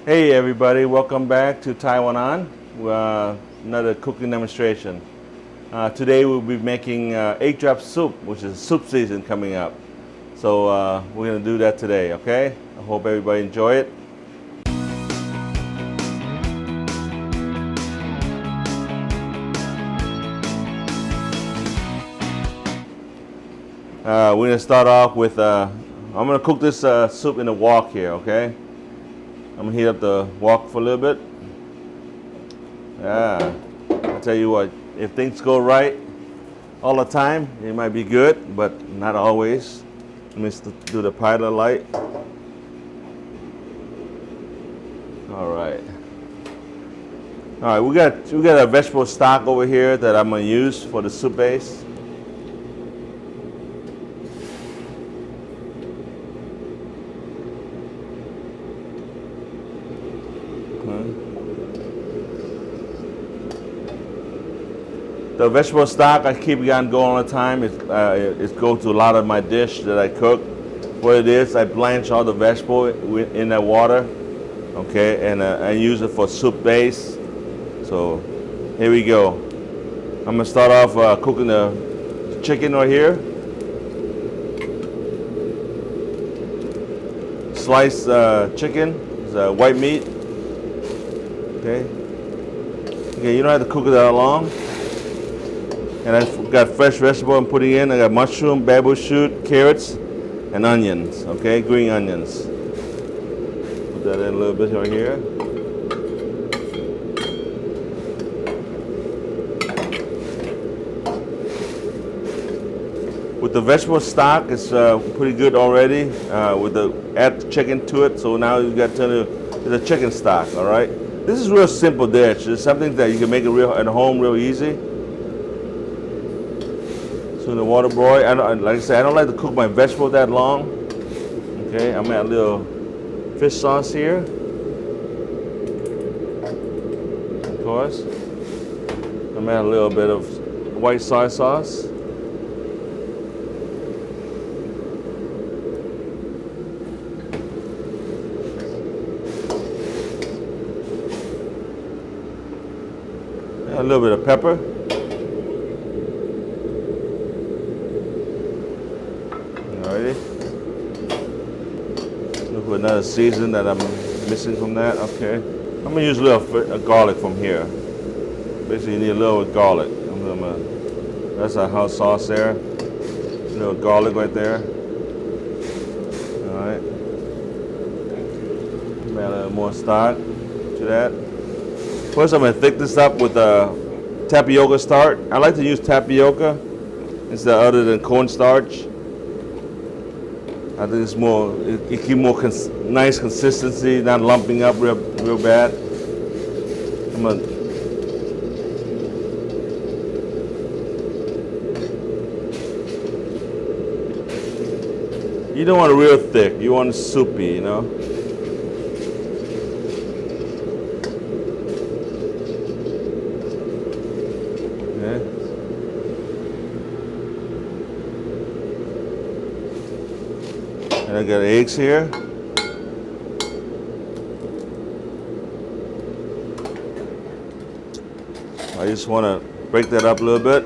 Hey everybody, welcome back to Taiwan On. Another cooking demonstration. Today we'll be making egg drop soup, which is soup season coming up. So we're going to do that today, okay? I hope everybody enjoy it. We're going to start off with, I'm going to cook this soup in a wok here, okay? I'm going to heat up the wok for a little bit. Yeah, I'll tell you what, if things go right all the time, it might be good, but not always. Let me do the pilot light. All right. All right, we got a vegetable stock over here that I'm gonna use for the soup base. The vegetable stock I keep on going all the time. It goes to a lot of my dish that I cook. What it is, I blanch all the vegetable in that water, okay, and I use it for soup base. So here we go. I'm gonna start off cooking the chicken right here. Sliced chicken, it's white meat. Okay. Okay, you don't have to cook it that long. And I've got fresh vegetable I'm putting in. I got mushroom, bamboo shoot, carrots, and onions. Okay, green onions. Put that in a little bit right here. With the vegetable stock, it's pretty good already. Add the chicken to it, so now you got the chicken stock. All right. This is a real simple dish. It's something that you can make at home real easy. So in the water boil, like I said, I don't like to cook my vegetable that long. Okay, I'm gonna add a little fish sauce here. Of course. I'm gonna add a little bit of white soy sauce. A little bit of pepper. Look for another season that I'm missing from that. Okay, I'm gonna use a little garlic from here. Basically, you need a little garlic. That's our house sauce there. A little garlic right there. All right. Add a little more stock to that. First, I'm gonna thicken this up with tapioca starch. I like to use tapioca instead other than cornstarch. I think it's more, it keeps more nice consistency, not lumping up real bad. You don't want it real thick. You want it soupy, you know. Okay. And I got eggs here. I just want to break that up a little bit.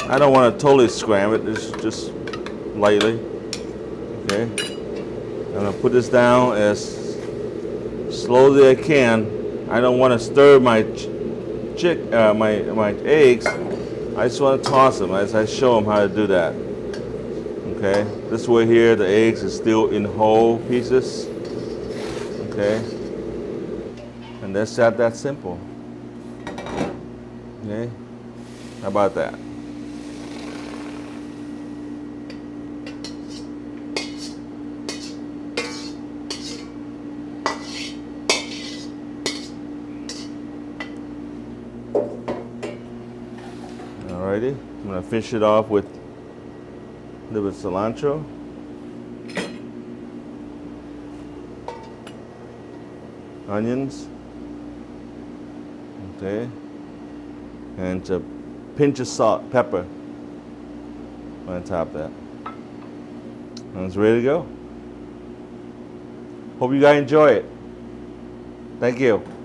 I don't want to totally scram it, just lightly. Okay. I'm going to put this down as slowly as I can. I don't want to stir my my eggs. I just want to toss them as I show them how to do that. Okay, this way here, the eggs is still in whole pieces. Okay, and that's that simple. Okay, how about that? Alrighty, I'm gonna finish it off with a little bit of cilantro. Onions. Okay. And a pinch of salt, pepper on top of that. And it's ready to go. Hope you guys enjoy it. Thank you.